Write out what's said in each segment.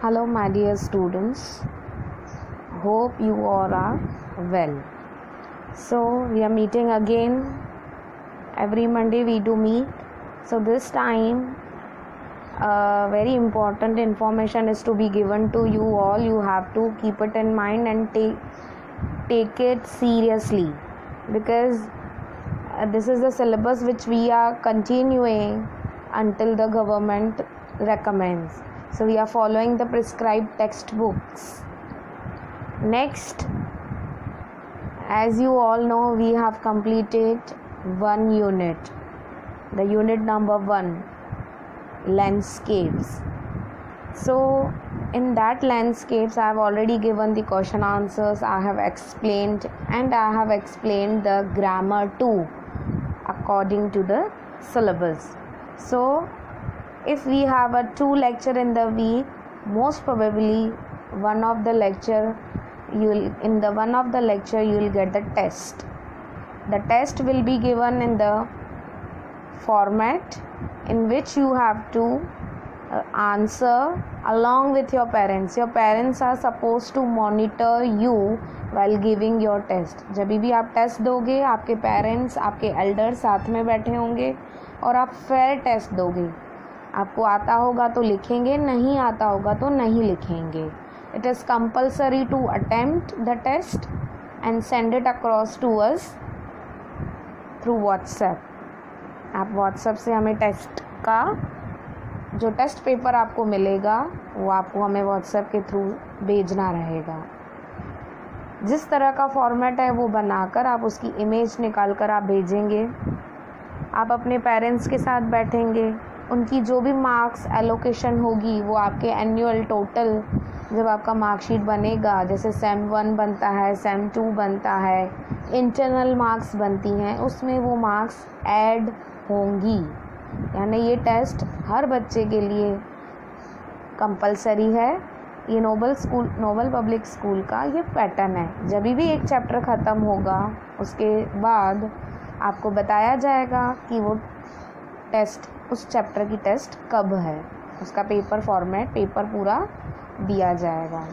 Hello, my dear students. Hope you all are well. So, we are meeting again. Every Monday we do meet. So, this time, very important information is to be given to you all. You have to keep it in mind and take it seriously, because this is the syllabus which we are continuing until the government recommends. So we are following the prescribed textbooks. Next, as you all know, we have completed one unit, the unit number 1, landscapes. So in that landscapes, I have already given the question answers, I have explained, and I have explained the grammar too according to the syllabus. So if we have a 2 lecture in the week, most probably one of the lecture you will get the test. The test will be given in the format in which you have to answer along with your parents. Your parents are supposed to monitor you while giving your test. जब भी आप test दोगे, आपके parents, आपके elders साथ में बैठे होंगे और आप फेयर टेस्ट दोगे. आपको आता होगा तो लिखेंगे, नहीं आता होगा तो नहीं लिखेंगे. It is compulsory to attempt the test and send it across to us through WhatsApp. आप व्हाट्सएप से हमें टेस्ट का जो टेस्ट पेपर आपको मिलेगा वो आपको हमें व्हाट्सएप के थ्रू भेजना रहेगा. जिस तरह का फॉर्मेट है वो बनाकर आप उसकी इमेज निकाल कर आप भेजेंगे. आप अपने पेरेंट्स के साथ बैठेंगे, उनकी जो भी मार्क्स एलोकेशन होगी वो आपके एनुअल टोटल जब आपका मार्कशीट बनेगा, जैसे सेम 1 बनता है, सेम 2 बनता है, इंटरनल मार्क्स बनती हैं, उसमें वो मार्क्स ऐड होंगी. यानी ये टेस्ट हर बच्चे के लिए कंपलसरी है. ये नोबल पब्लिक स्कूल का ये पैटर्न है. जब भी एक चैप्टर ख़त्म होगा उसके बाद आपको बताया जाएगा कि वो टेस्ट, उस चैप्टर की टेस्ट कब है. उसका पेपर पूरा दिया जाएगा.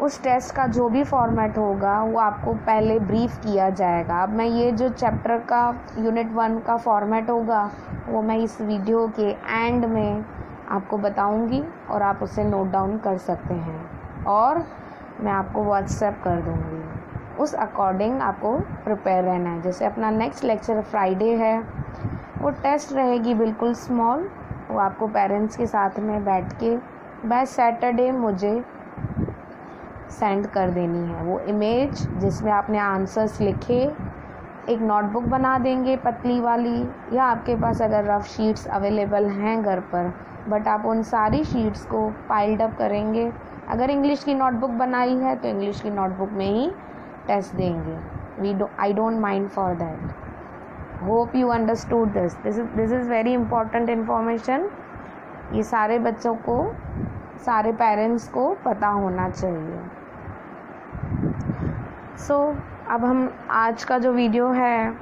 उस टेस्ट का जो भी फॉर्मेट होगा वो आपको पहले ब्रीफ किया जाएगा. अब मैं ये जो चैप्टर का यूनिट 1 का फॉर्मेट होगा वो मैं इस वीडियो के एंड में आपको बताऊंगी और आप उसे नोट डाउन कर सकते हैं और मैं आपको व्हाट्सएप कर दूंगी. उस अकॉर्डिंग आपको प्रिपेयर रहना है. जैसे अपना नेक्स्ट लेक्चर फ्राइडे है, वो टेस्ट रहेगी बिल्कुल स्मॉल. वो आपको पेरेंट्स के साथ में बैठ के बाय सैटरडे मुझे सेंड कर देनी है वो इमेज जिसमें आपने आंसर्स लिखे. एक नोटबुक बना देंगे पतली वाली, या आपके पास अगर रफ शीट्स अवेलेबल हैं घर पर, बट आप उन सारी शीट्स को पाइल्ड अप करेंगे. अगर इंग्लिश की नोटबुक बनाई है तो इंग्लिश की नोटबुक में ही टेस्ट देंगे. I don't mind for that. Hope you understood this. This is very important information. ये सारे बच्चों को, सारे पेरेंट्स को पता होना चाहिए. अब हम आज का जो वीडियो है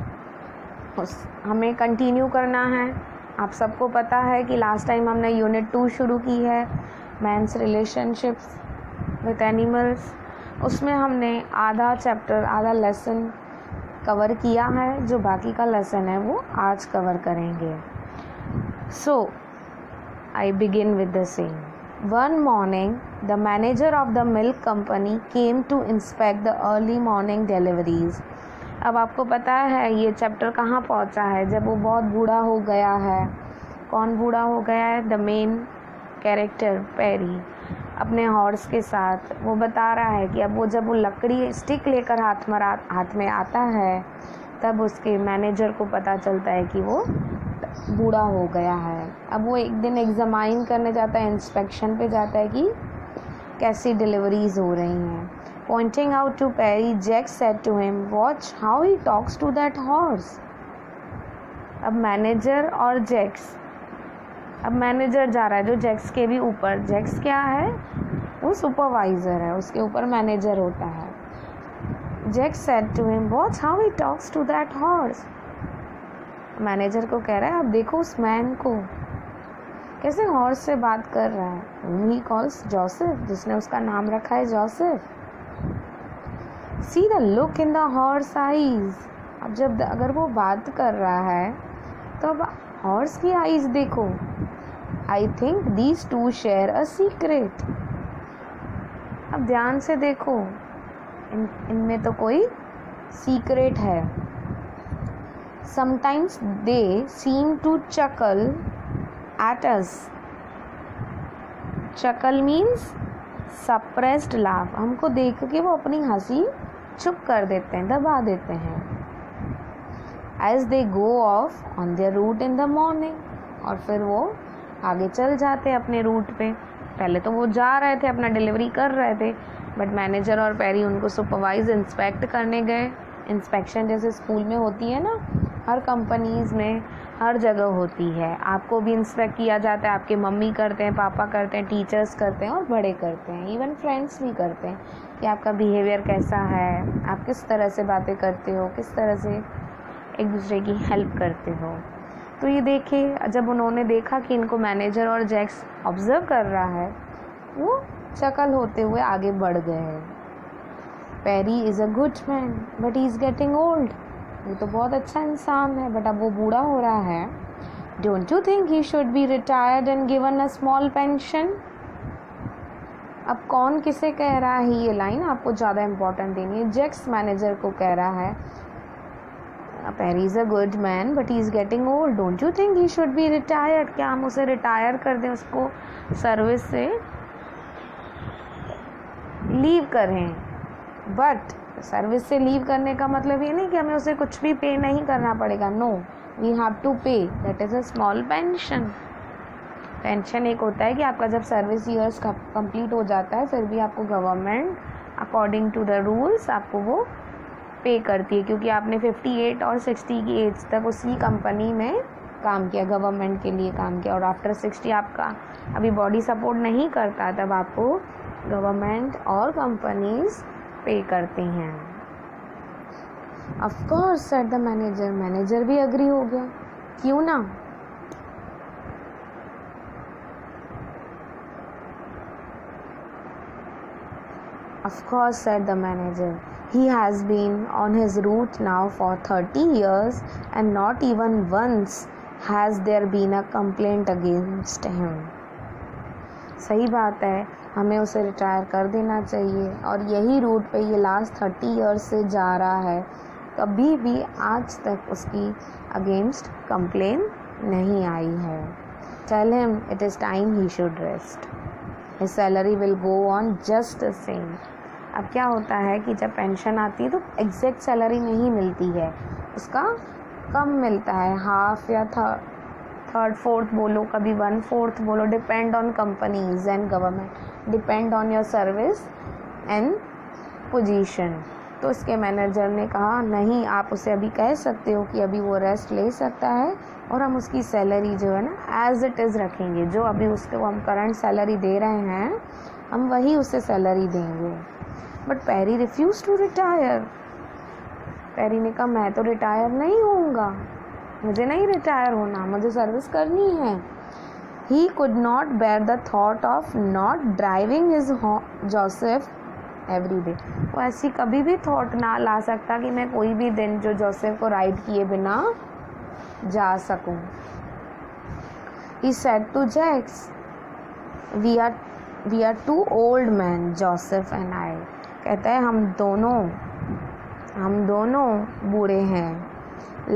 हमें कंटिन्यू करना है. आप सबको पता है कि लास्ट टाइम हमने यूनिट 2 शुरू की है, मैन्स रिलेशनशिप्स विथ एनिमल्स. उसमें हमने आधा चैप्टर, आधा लेसन कवर किया है. जो बाकी का लेसन है वो आज कवर करेंगे. So I begin with the same. One morning, the manager of the milk company came to inspect the early morning deliveries. अब आपको पता है ये चैप्टर कहाँ पहुँचा है, जब वो बहुत बूढ़ा हो गया है. कौन बूढ़ा हो गया है? द मेन कैरेक्टर पेरी अपने हॉर्स के साथ. वो बता रहा है कि अब वो जब वो लकड़ी स्टिक लेकर हाथ में आता है तब उसके मैनेजर को पता चलता है कि वो बूढ़ा हो गया है. अब वो एक दिन एग्जामाइन करने जाता है, इंस्पेक्शन पे जाता है कि कैसी डिलीवरीज हो रही हैं. Pointing out to Perry, Jack said to him, watch how he talks to that horse. अब मैनेजर और जैक्स, अब मैनेजर जा रहा है जो जैक्स के भी ऊपर. जैक्स क्या है? वो सुपरवाइज़र है, उसके ऊपर मैनेजर होता है. Jack said to him, watch how he talks to that horse. Manager को कह रहा है आप देखो उस मैन को, कैसे हॉर्स से बात कर रहा है? whom he calls जोसेफ, जिसने उसका नाम रखा है Joseph. See the look in the horse eyes. अब जब अगर वो बात कर रहा है तो अब हॉर्स की आईज देखो. I think these two share a secret. अब ध्यान से देखो, इनमें तो कोई सीक्रेट है. Sometimes they seem to chuckle at us. Chuckle means suppressed laugh. हमको देख के वो अपनी हंसी चुप कर देते हैं, दबा देते हैं. As they go off on their route in the morning. और फिर वो आगे चल जाते अपने रूट पे. पहले तो वो जा रहे थे, अपना डिलीवरी कर रहे थे, बट मैनेजर और पेरी उनको सुपरवाइज इंस्पेक्ट करने गए. इंस्पेक्शन जैसे स्कूल में होती है ना, हर कंपनीज़ में हर जगह होती है. आपको भी इंस्पेक्ट किया जाता है, आपके मम्मी करते हैं, पापा करते हैं, टीचर्स करते हैं और बड़े करते हैं, इवन फ्रेंड्स भी करते हैं कि आपका बिहेवियर कैसा है, आप किस तरह से बातें करते हो, किस तरह से एक दूसरे की हेल्प करते हो. तो ये देखिए, जब उन्होंने देखा कि इनको मैनेजर और जैक्स ऑब्जर्व कर रहा है, वो चकल होते हुए आगे बढ़ गए. Perry is a good man but he is getting old. वो तो बहुत अच्छा इंसान है, बट अब वो बूढ़ा हो रहा है. Don't you think he should be retired and given a small pension. अब कौन किसे कह रहा है ये लाइन, आपको ज़्यादा इम्पोर्टेंट देनी है. जैक्स मैनेजर को कह रहा है, Perry is a good man but he is getting old. Don't you think he should be retired. क्या हम उसे रिटायर कर दें, उसको सर्विस से लीव करें? बट सर्विस से लीव करने का मतलब ये नहीं कि हमें उसे कुछ भी पे नहीं करना पड़ेगा. नो, वी हैव टू पे. That is a small pension. Pension एक होता है कि आपका जब सर्विस ईयर्स कंप्लीट हो जाता है, फिर भी आपको government according to the rules आपको वो पे करती है, क्योंकि आपने 58 और 60 की एज तक उसी कंपनी में काम किया, गवर्नमेंट के लिए काम किया. और आफ्टर 60 आपका अभी बॉडी सपोर्ट नहीं करता, तब आपको गवर्नमेंट और कंपनीज पे करती हैं. Of course said the manager. Manager भी एग्री हो गया, क्यों ना. Of course, said the manager. He has been on his route now for 30 years and not even once has there been a complaint against him. सही बात है, हमें उसे रिटायर कर देना चाहिए. और यही रूट पे ये लास्ट 30 ईयर्स से जा रहा है, कभी भी आज तक उसकी अगेंस्ट कंप्लेन नहीं आई है. Tell him it is time he should rest. His salary will go on just the same. अब क्या होता है कि जब पेंशन आती है तो एग्जैक्ट सैलरी नहीं मिलती है, उसका कम मिलता है, हाफ या थर्ड फोर्थ बोलो, कभी 1/4 बोलो. Depend on companies and government, depend on your service and position. तो इसके मैनेजर ने कहा नहीं, आप उसे अभी कह सकते हो कि अभी वो रेस्ट ले सकता है और हम उसकी सैलरी जो है ना एज इट इज़ रखेंगे. जो अभी उसको हम करंट सैलरी दे रहे हैं, हम वही उसे सैलरी देंगे. But Perry refuse to retire. Perry ने कहा मैं तो रिटायर नहीं होऊंगा, मुझे नहीं रिटायर होना, मुझे सर्विस करनी है. He could not bear the thought of not driving his Joseph every day. वो ऐसी कभी भी थॉट ना ला सकता कि मैं कोई भी दिन जो जोसेफ को राइड किए बिना जा सकूं. He said to Jax, we are two old men, Joseph and I. कहता है हम दोनों बूढ़े हैं.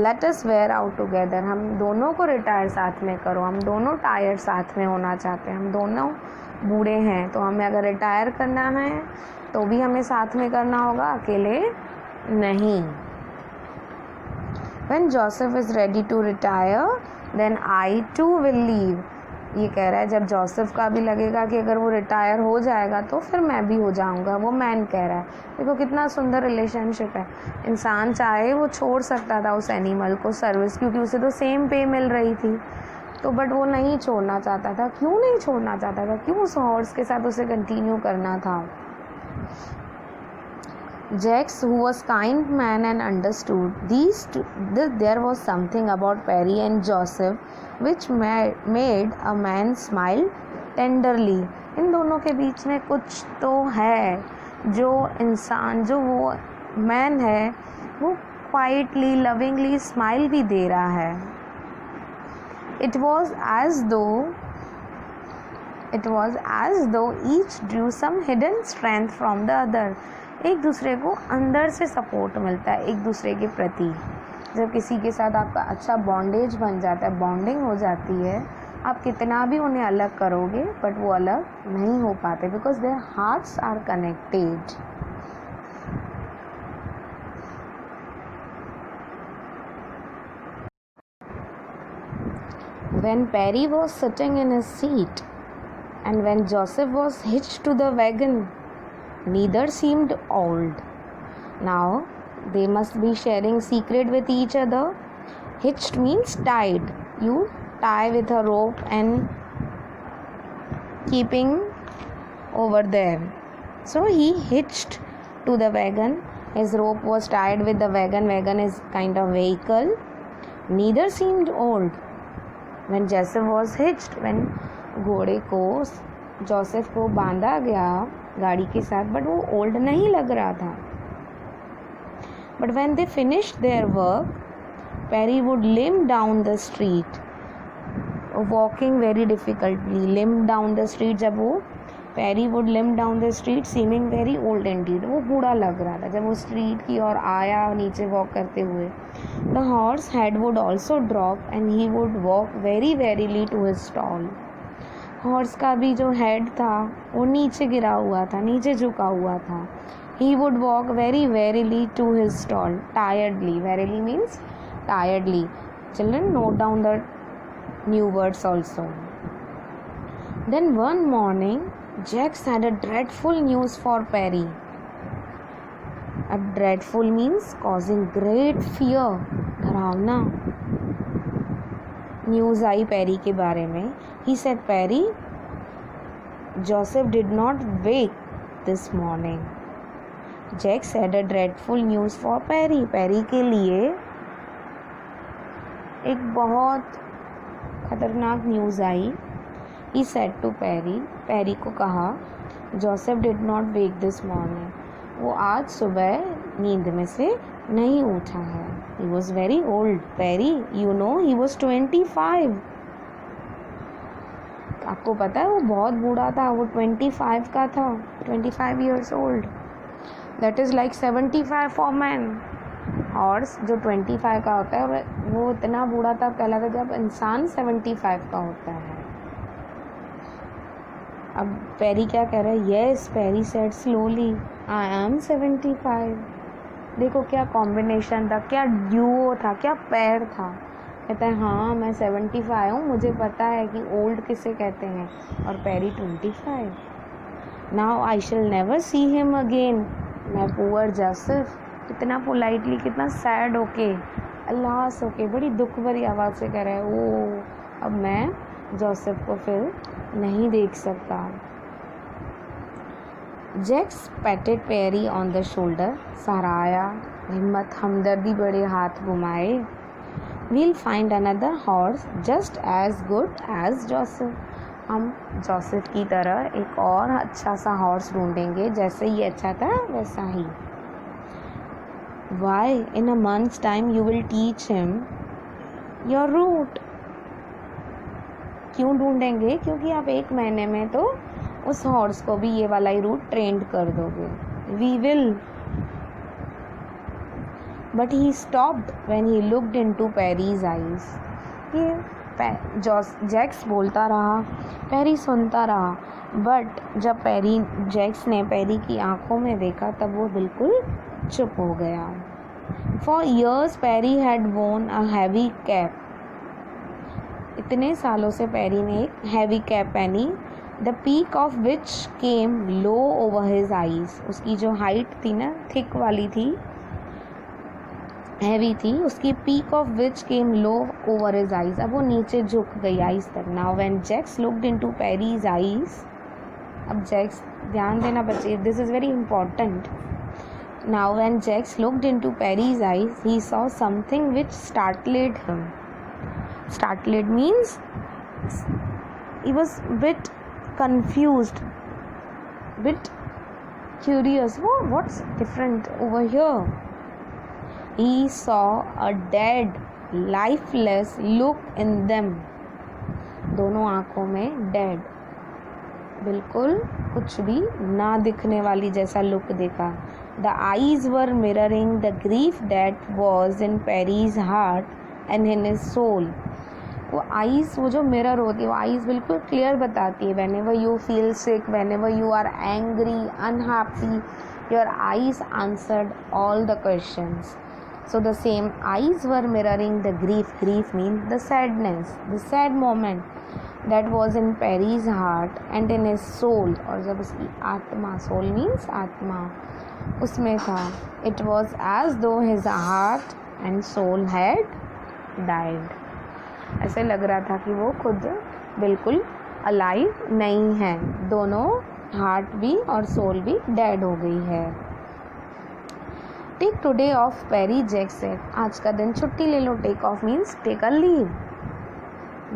Let us wear out together. हम दोनों को रिटायर साथ में करो, हम दोनों टायर साथ में होना चाहते हैं. हम दोनों बूढ़े हैं, तो हमें अगर रिटायर करना है तो भी हमें साथ में करना होगा, अकेले नहीं. When Joseph is ready to retire, then I too will leave. ये कह रहा है जब जोसेफ का भी लगेगा कि अगर वो रिटायर हो जाएगा तो फिर मैं भी हो जाऊंगा. वो मैन कह रहा है. देखो कितना सुंदर रिलेशनशिप है. इंसान चाहे वो छोड़ सकता था उस एनिमल को सर्विस, क्योंकि उसे तो सेम पे मिल रही थी, तो बट वो नहीं छोड़ना चाहता था. क्यों नहीं छोड़ना चाहता था? क्यों उस हॉर्स के साथ उसे कंटिन्यू करना था? Jax, who was kind man and understood there was something about Perry and Joseph which made a man smile tenderly. इन दोनों के बीच में कुछ तो है जो इंसान, जो वो मैन है, वो क्वाइटली लविंगली स्माइल भी दे रहा है. It was as though each drew some hidden strength from the other. एक दूसरे को अंदर से सपोर्ट मिलता है एक दूसरे के प्रति. जब किसी के साथ आपका अच्छा बॉन्डेज बन जाता है, बॉन्डिंग हो जाती है, आप कितना भी उन्हें अलग करोगे बट वो अलग नहीं हो पाते, because their hearts are connected. When Perry was sitting in his seat and when Joseph was hitched to the wagon, neither seemed old. Now they must be sharing secret with each other. Hitched means tied. You tie with a rope and keeping over there. So he hitched to the wagon. His rope was tied with the wagon. Wagon is kind of vehicle. Neither seemed old. When Joseph was hitched, when घोड़े को Joseph को बांधा गया गाड़ी के साथ, but वो old नहीं लग रहा था. But when they finished their work, Perry would limp down the street, walking very difficultly. Limp down the street, जब वो Perry would limp down the street seeming very old indeed, वो बूढ़ा लग रहा था जब वो स्ट्रीट की ओर आया नीचे वॉक करते हुए. The horse head would also drop and he would walk very wearily to his stall. Horse का भी जो हेड था वो नीचे गिरा हुआ था, नीचे झुका हुआ था. He would walk very wearily to his stall, tiredly. Wearily means tiredly. Children, note down the new words also. Then one morning, Jax had a dreadful news for Perry. A dreadful means causing great fear, डरावना. News आई peri के बारे में. He said, Perry, Joseph did not wake this morning. Jax had a dreadful news for Perry. Perry के लिए एक बहुत खतरनाक news आई. He said to Perry, Perry को कहा, Joseph did not wake this morning. वो आज सुबह नींद में से नहीं उठा है. He was very old. Perry, you know, he was 25. आपको पता है वो बहुत बूढ़ा था, वो 25 का था, 25 years old. That is like 75 for men. Horse जो 25 का होता है वो इतना बूढ़ा था कहलाता जब इंसान 75 का होता है. अब पेरी क्या कह रहा है? Yes, Perry said slowly, I am 75. देखो क्या कॉम्बिनेशन था, क्या ड्यूओ था, क्या पैर था. कहता है हाँ मैं 75 हूँ, मुझे पता है कि ओल्ड किसे कहते हैं. और पेरी 25. नाउ आई शिल नेवर सी हिम अगेन. मैं पुअर जोसेफ, कितना पोलाइटली, कितना सैड होके, अल्लाह होके, बड़ी दुख भरी आवाज़ से कह रहा है ओ अब मैं जोसेफ को फिर नहीं देख सकता. Jax patted Perry on the shoulder. सराया, हिम्मत, हमदर्दी बड़े हाथ घुमाए. We'll find another horse just as good as Joseph. हम जोसेफ की तरह एक और अच्छा सा हॉर्स ढूंढेंगे, जैसे ये अच्छा था वैसा ही. Why in a months time you will teach him your route. क्यों ढूंढेंगे? क्योंकि आप एक महीने में तो उस हॉर्स को भी ये वाला ही रूट ट्रेंड कर दोगे. We will. But he stopped when he looked into Perry's eyes. ये जैक्स बोलता रहा, पेरी सुनता रहा, बट जब जैक्स ने पेरी की आंखों में देखा तब वो बिल्कुल चुप हो गया. फॉर ईयर्स पेरी हैड वोन अ हैवी कैप. इतने सालों से पेरी ने एक हैवी कैप पहनी. The peak of which came low over his eyes. उसकी जो हाइट थी ना, थिक वाली थी, हैवी थी, उसकी peak of which came low over his eyes. अब वो नीचे झुक गई आईज तक. Now when Jax looked into Perry's eyes. अब जैक्स, ध्यान देना बच्चे, this is very important. Now when Jax looked into Perry's eyes, he saw something which startled him. Startled means he was bit confused, bit curious. What's different over here? He saw a dead, lifeless look in them. दोनों आँखों में dead, बिल्कुल कुछ भी ना दिखने वाली जैसा लुक देखा. The eyes were mirroring the grief that was in Perry's heart and in his soul. वो आईज, वो जो मिरर होती है, वो आईज बिल्कुल क्लियर बताती है. Whenever you feel sick, whenever you are angry, unhappy, your eyes answered all the questions. So the same eyes were mirroring the grief. Grief means the sadness, the sad moment that was in Perry's heart and in his soul. और जब उसकी आत्मा, soul means आत्मा, उसमें था. It was as though his heart and soul had died. ऐसे लग रहा था कि वो खुद बिल्कुल alive नहीं है. दोनों हार्ट भी और सोल भी डेड हो गई है. Take today off, Perry Jax said. आज का दिन छुट्टी ले लो. Take off means take a leave.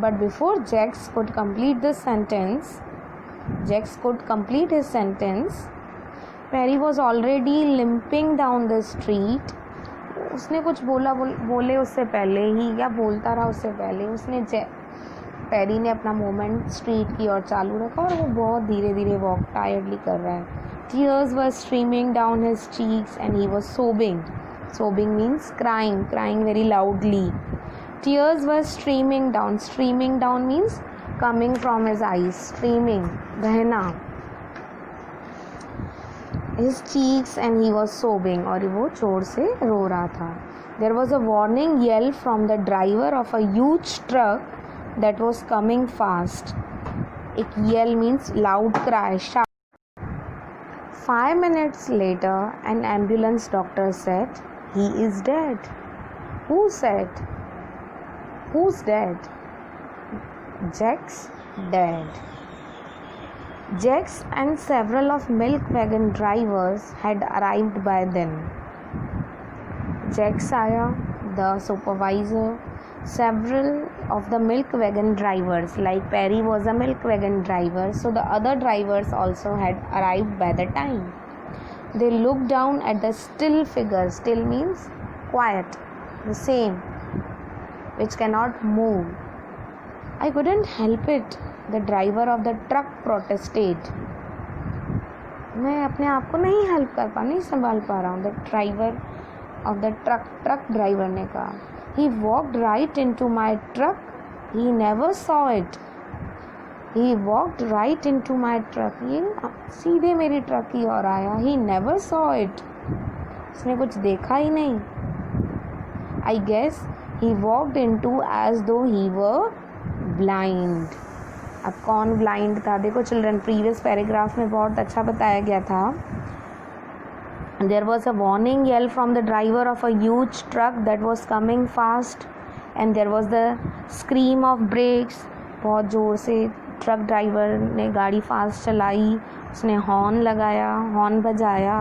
But before Jax could complete this sentence, Perry was already limping down the street. उसने कुछ बोले उससे पहले ही, या बोलता रहा उससे पहले, पेरी ने अपना मूवमेंट स्ट्रीट की ओर चालू रखा और वो बहुत धीरे धीरे वॉक टायर्डली कर रहा है. Tears were streaming down his cheeks and he was sobbing. Sobbing means crying very loudly. Tears were streaming down. Streaming down means coming from his eyes. Streaming, बहना. His cheeks and he was sobbing. और वो जोर से रो रहा था. There was a warning yell from the driver of a huge truck that was coming fast. एक yell means loud cry, shout. 5 minutes later, an ambulance doctor said, "He is dead." Who said? Who's dead? Jax dead. Jax and several of milk wagon drivers had arrived by then. Jax आया, the supervisor, several of the milk wagon drivers, like Perry was a milk wagon driver, so the other drivers also had arrived by the time. They looked down at the still figure. Still means quiet, the same, which cannot move. I couldn't help it, the driver of the truck protested. मैं अपने आप को नहीं help कर पा, नहीं संभाल पा रहा हूँ. The driver of the truck driver ने कहा. He walked right into my truck. He never saw it. He walked right into my truck. ये सीधे मेरी ट्रक की ओर आया. He never saw it. उसने कुछ देखा ही नहीं. I guess he walked into as though he were blind. अब कौन ब्लाइंड था? देखो चिल्ड्रन, प्रीवियस पैराग्राफ में बहुत अच्छा बताया गया था. There was a warning yell from the driver of a huge truck that was coming fast, and there was the scream of brakes. बहुत ज़ोर से ट्रक ड्राइवर ने गाड़ी फास्ट चलाई, उसने हॉर्न लगाया, हॉर्न बजाया,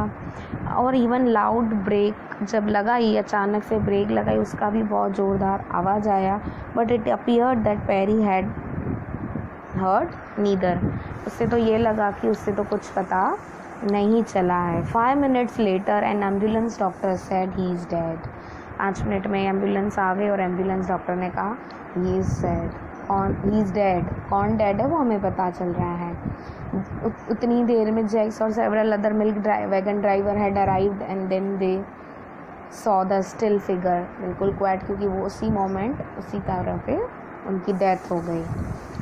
और इवन लाउड ब्रेक जब लगाई, अचानक से ब्रेक लगाई, उसका भी बहुत ज़ोरदार आवाज़ आया. But it appeared that Perry had heard neither. उससे तो ये लगा कि उससे तो कुछ पता नहीं चला है. 5 minutes later an ambulance doctor said he is dead. 5 minute में एम्बुलेंस आ गई और एम्बुलेंस डॉक्टर ने कहा he is dead. कौन डेड है वो हमें पता चल रहा है. उतनी देर में जैक्स और several other milk wagon driver had arrived and then they saw the still figure. बिल्कुल क्वाइट, क्योंकि वो उसी मोमेंट उसी तरह पे उनकी डेथ हो गई.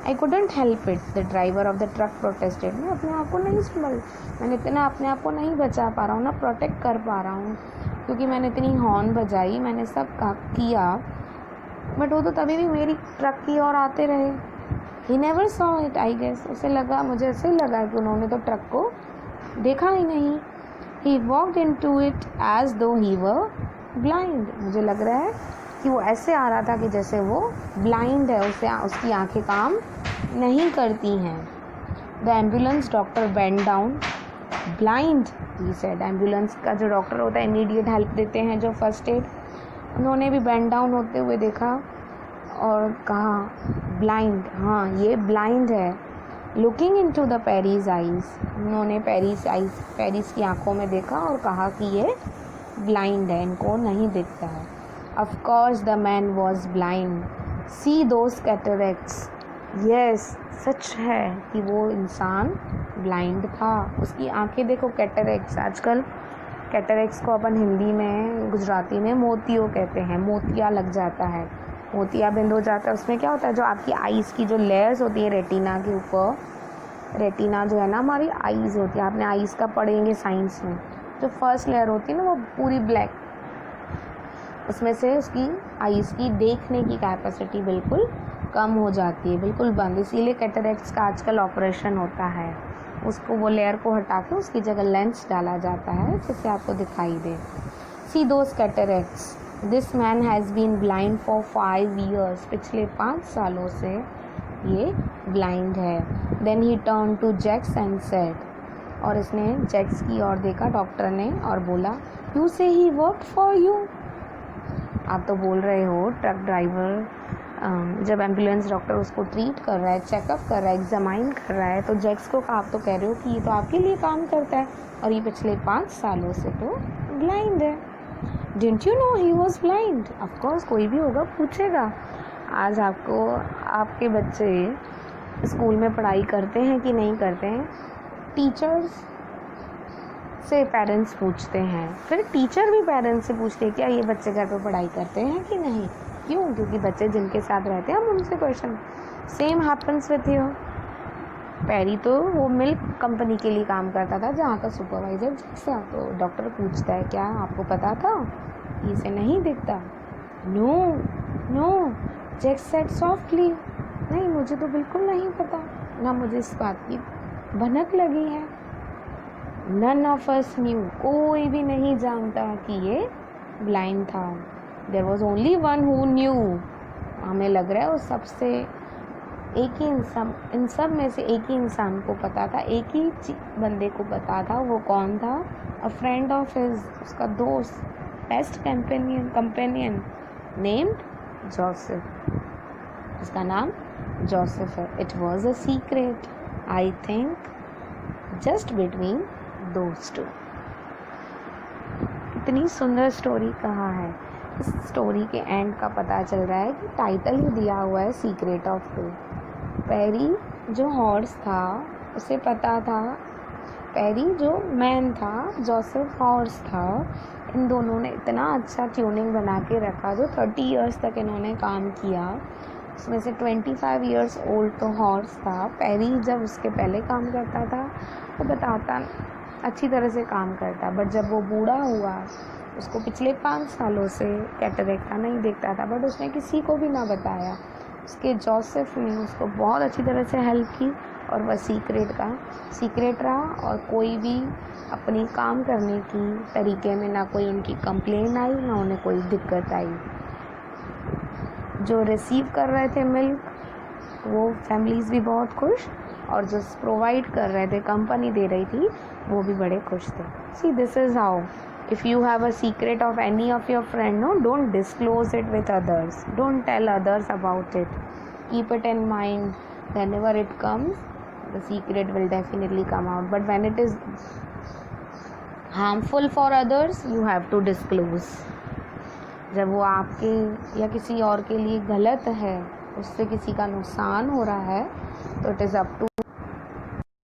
I couldn't help it, the driver of the truck protested. मैं अपने आप को नहीं संभल, मैंने इतना अपने आप को नहीं बचा पा रहा हूँ ना, प्रोटेक्ट कर पा रहा हूँ, क्योंकि मैंने इतनी हॉर्न बजाई, मैंने सब किया, बट वो तो तभी भी मेरी ट्रक की ओर आते रहे. He never saw it. I guess उसे लगा, मुझे ऐसे लगा कि उन्होंने तो ट्रक को देखा ही नहीं. He walked into it as though he were blind. मुझे लग रहा है कि वो ऐसे आ रहा था कि जैसे वो ब्लाइंड है, उसकी आंखें काम नहीं करती हैं. The ambulance doctor bend down. Blind he said. Ambulance का जो डॉक्टर होता है, इमीडिएट हेल्प देते हैं, जो फर्स्ट एड, उन्होंने भी बेंड डाउन होते हुए देखा और कहा ब्लाइंड, हाँ ये ब्लाइंड है। Looking into the Perry's eyes, उन्होंने पेरीज की आंखों में देखा और कहा कि ये ब्लाइंड है, इनको नहीं दिखता है। Of course the man was blind, see those cataracts, yes सच है कि वो इंसान ब्लाइंड था, उसकी आंखें देखो। कैटरेक्ट्स, आजकल कैटरेक्ट्स को अपन हिंदी में, गुजराती में मोतियों कहते हैं। मोतिया लग जाता है, मोतिया बिंद हो जाता है। उसमें क्या होता है, जो आपकी आईज़ की जो लेयर्स होती है रेटिना के ऊपर, रेटिना जो है ना हमारी आईज़ होती है, आपने आईज़ का पढ़ेंगे साइंस में, जो फर्स्ट लेयर होती है ना वो पूरी ब्लैक, उसमें से उसकी आईज़ की देखने की कैपेसिटी बिल्कुल कम हो जाती है, बिल्कुल बंद। इसीलिए कैटरेक्ट्स का आजकल ऑपरेशन होता है, उसको वो लेयर को हटा के उसकी जगह लेंस डाला जाता है जिससे आपको दिखाई दे। See those cataracts, this man has been blind for 5 years, पिछले 5 सालों से ये ब्लाइंड है। Then he turn to Jax and said, और इसने जैक्स की ओर देखा, डॉक्टर ने, और बोला यू से ही वर्क फॉर यू, आप तो बोल रहे हो ट्रक ड्राइवर, जब एम्बुलेंस डॉक्टर उसको ट्रीट कर रहा है, चेकअप कर रहा है, एग्जामाइन कर रहा है, तो जैक्स को आप तो कह रहे हो कि ये तो आपके लिए काम करता है और ये पिछले 5 सालों से तो ब्लाइंड है। Didn't you know he was blind? Of course कोई भी होगा पूछेगा। आज आपको, आपके बच्चे स्कूल में पढ़ाई करते हैं कि नहीं करते हैं, टीचर्स से पेरेंट्स पूछते हैं, फिर टीचर भी पेरेंट्स से पूछते हैं क्या ये बच्चे घर पर पढ़ाई करते हैं कि नहीं। क्यों? क्योंकि बच्चे जिनके साथ रहते हैं हम उनसे question. Same happens with you. Perry तो वो मिल्क कंपनी के लिए काम करता था जहाँ का सुपरवाइज़र जैसा, तो डॉक्टर पूछता है क्या आपको पता था, इसे नहीं दिखता। No no, Jack said softly, नहीं मुझे तो बिल्कुल नहीं पता, ना मुझे इस बात की भनक लगी है। नन ऑफ अस न्यू, कोई भी नहीं जानता कि ये ब्लाइंड था। There was only one who knew, हमें लग रहा है वो सबसे एक ही इंसान, इन सब में से एक ही इंसान को पता था, एक ही बंदे को पता था। वो कौन था? अ फ्रेंड ऑफ हिज, उसका दोस्त, बेस्ट कंपेनियन नेम्ड जोसेफ, उसका नाम जोसेफ है। It was a secret, I think just between those two. इतनी सुंदर स्टोरी कहाँ है। इस स्टोरी के एंड का पता चल रहा है कि टाइटल ही दिया हुआ है सीक्रेट ऑफ टू। पेरी जो हॉर्स था उसे पता था, पेरी जो मैन था, जोसेफ हॉर्स था। इन दोनों ने इतना अच्छा ट्यूनिंग बना के रखा, जो 30 years तक इन्होंने काम किया, उसमें से 25 years ओल्ड तो हॉर्स था। पेरी जब उसके पहले काम करता था वो बताता अच्छी तरह से काम करता, बट जब वो बूढ़ा हुआ, उसको पिछले 5 सालों से कैटरेक्ट था, नहीं देखता था, बट उसने किसी को भी ना बताया। उसके जोसेफ ने उसको बहुत अच्छी तरह से हेल्प की और वह सीक्रेट रहा, और कोई भी अपनी काम करने की तरीके में ना कोई उनकी कंप्लेन आई, ना उन्हें कोई दिक्कत आई। जो रिसीव कर रहे थे मिल्क वो फैमिलीज़ भी बहुत खुश, और जो प्रोवाइड कर रहे थे, कंपनी दे रही थी, वो भी बड़े खुश थे। See this is how, if you have a secret of any of your friend, no, don't disclose it with others, don't tell others about it, keep it in mind, whenever it comes the secret will definitely come out, but when it is harmful for others you have to disclose। जब वो आपके या किसी और के लिए गलत है, उससे किसी का नुकसान हो रहा है, तो it is up to